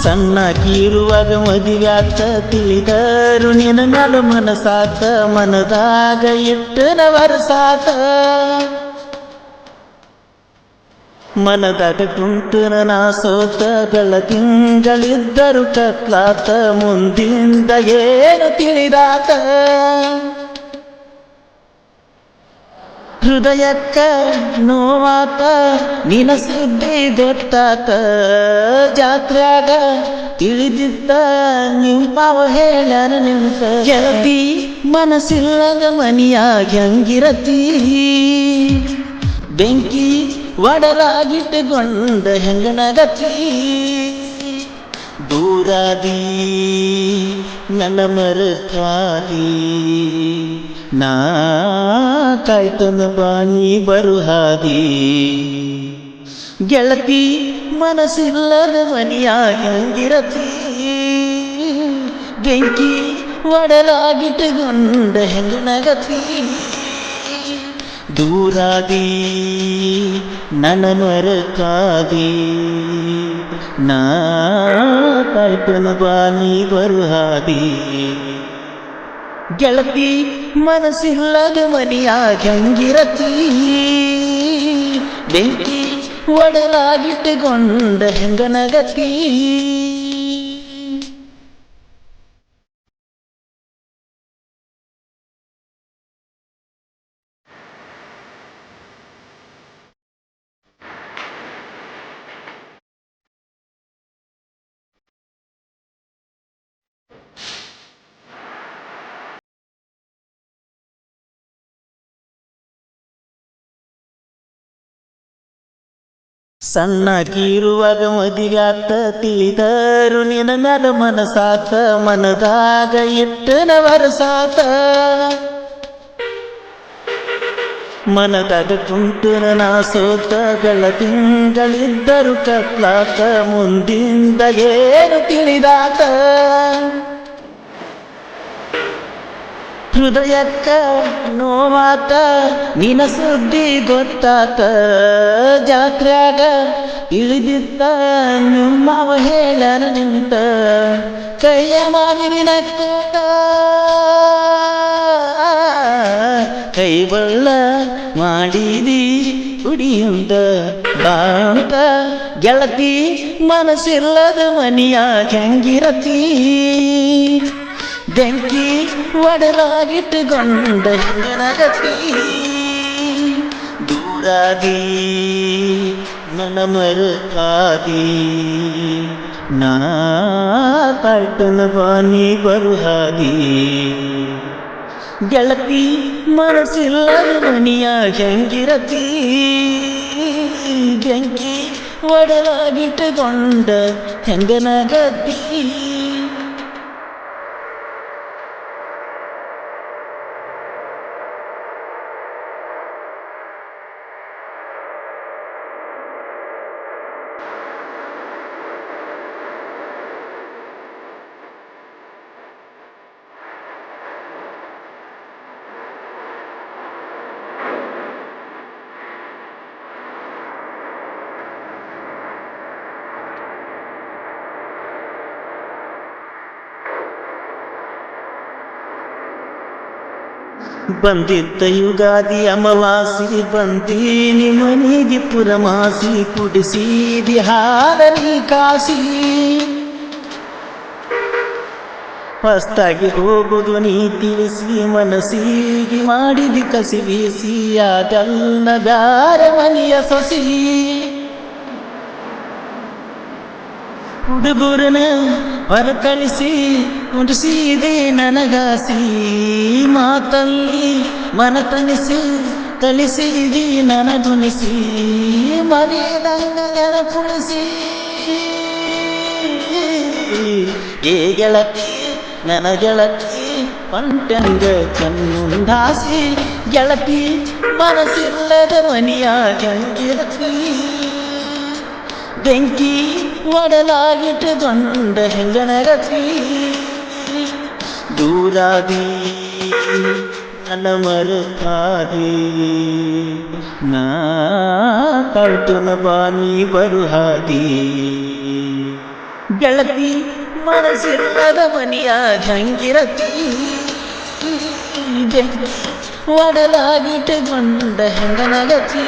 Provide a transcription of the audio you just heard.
ಸಣ್ಣಕ್ಕಿರುವಾಗ ಮದುವ್ಯಾತ ತಿಳಿದರು ನಿನ್ನ ಮ್ಯಾಲ ಮನಸಾತ ಮನದಾಗ ಇಟ್ಟನ ವರಸಾತ ಮನದಾಗ ಕುಂತನ ನಾ ಸೋತ ಬೆಳದಿಂಗಳಿದ್ದರು ಕತ್ಲಾತ ಮುಂದಿಂದ ಏನು ತಿಳಿದಾತ ಹೃದಯಕ್ಕ ನೋವಾತ ನಿನ ಸುದ್ದಿ ಗೊತ್ತಾತ ಜಾತ್ರ್ಯಾಗ ತಿಳಿದಿದ್ದ ನಿಂಪಾವ ಹೇಳ್ಯಾರ ನಿಂತ ಗೆಳತಿ ಮನಸ್ಸಿಲ್ಲದ ಮನಿಯಾಗ ಹೆಂಗಿರತಿ ಬೆಂಕಿ ಒಡಲಾಗಿಟ್ಟುಕೊಂಡ ಹೆಂಗನಗತಿ ದೂರಾದಿ ನನ್ನ ಮರತಾದಿ ನಾ ಕಾಯ್ತನ ಬಾನಿ ಬರುಹಾದಿ ಗೆಳತಿ ಮನಸ್ಸಿಲ್ಲದ ಮನಿಯಾಗ ಹೆಂಗಿರತಿ ಬೆಂಕಿ ಒಡಲಾಗಿಟ್ಟುಕೊಂಡ ಹೆಂಗನಗತಿ ದೂರಾದಿ ನನ್ನ ಮರತಾದಿ ನಾ ಕಾಯ್ತನ ಬಾನಿ ಬರುಹಾದಿ ಗೆಳತಿ ಮನಸ್ಸಿಲ್ಲದ ಮನಿಯಾಗ ಹೆಂಗಿರತಿ ಬೆಂಕಿ ಒಡಲಾಗಿಟ್ಟುಕೊಂಡ ಹೆಂಗನಗತಿ ಸಣ್ಣಕ್ಕಿರುವಾಗ ಮದುವ್ಯಾತ ತಿಳಿದರು ನಿನ್ನ ಮ್ಯಾಲ ಮನಸಾತ ಮನದಾಗ ಇಟ್ಟನ ವರಸಾತ ಮನದಾಗ ಕುಂತನ ನಾ ಸೋತ ಬೆಳದಿಂಗಳಿದ್ದರು ಕತ್ಲಾತ ಮುಂದಿಂದ ಏನು ತಿಳಿದಾತ ಹೃದಯಕ್ಕ ನೋವಾತ ನಿನ ಸುದ್ದಿ ಗೊತ್ತಾತ ಜಾತ್ರ್ಯಾಗ ಇಳಿದಿದ್ದ ನಿಮ್ಮವ ಹೇಳ್ಯಾರ ನಿಂತ ಕೈಯ ಮಾವಿನ ಕೂಟ ಕೈ ಬಳ್ಳ ಮಾಡಿದಿ ಕುಡಿಯುಂದ ಬಾಂತ ಗೆಳತಿ ಮನಸ್ಸಿಲ್ಲದ ಮನಿಯಾಗ ಹೆಂಗಿರತಿ ಬೆಂಕಿ ಒಡಲಾಗಿಟ್ಟುಕೊಂಡ ಹೆಂಗನಗತಿ ದೂರಾದಿ ನನ್ನ ಮರತಾದಿ ನಾ ಕಾಯ್ತನ ಬಾನಿ ಬರುಹಾದಿ ಗೆಳತಿ ಮನಸ್ಸಿಲ್ಲದ ಮನಿಯಾಗ ಹೆಂಗಿರತಿ ಬೆಂಕಿ ಒಡಲಾಗಿಟ್ಟುಕೊಂಡ ಹೆಂಗನಗತಿ ಬಂದಿದ್ದ ಯುಗಾದಿ ಅಮವಾಸಿ ಬಂದೀನಿ ಮನಿಗೆ ಪುರಮಾಸಿ ಕುಡಿಸಿದಿ ಹಾಲರಿ ಕಾಸಿ ಹೊಸ್ತಾಗಿ ಹೋಗುದು ನೀ ತಿಳಿಸಿ ಮನಸ್ಸಿಗೆ ಮಾಡಿದಿ ಕಸಿ ಬೀಸಿ ಅದಲ್ಲ ಬ್ಯಾರ ಮನಿಯ ಸೊಸಿ ಹುಡುಗರನ ಹೊರಕಳಿಸಿ ಉಡಿಸಿದೆ ನನಗಾಸಿ ಮಾತಲ್ಲಿ ಮನತನಿಸಿ ಕಲಿಸಿದಿ ನನಗುಣಿಸಿ ಮರೆಯದಂಗ ನೆನಪುಳಿಸಿ ಏ ಗೆಳತಿ ನನ್ನ ಗೆಳತಿ ಪಂಟಂಗ ಕಣ್ಣುಂದಾಸಿ ಗೆಳತಿ ಮನಸ್ಸಿಲ್ಲದ ಮನಿಯಾಗ ಹೆಂಗಿರತಿ ಬೆಂಕಿ ಒಡಲಾಗಿಟ್ಟುಕೊಂಡ ಹೆಂಗನಗತಿ ದೂರಾದಿ ನನ್ನ ಮರತಾದಿ ನಾ ಕಾಯ್ತನ ಬಾನಿ ಬರುಹಾದಿ ಗೆಳತಿ ಮನಸ್ಸಿಲ್ಲದ ಮನಿಯ ಜಂಗಿರತಿ ಒಡಲಾಗಿಟ್ಟುಕೊಂಡ ಹೆಂಗನಗತಿ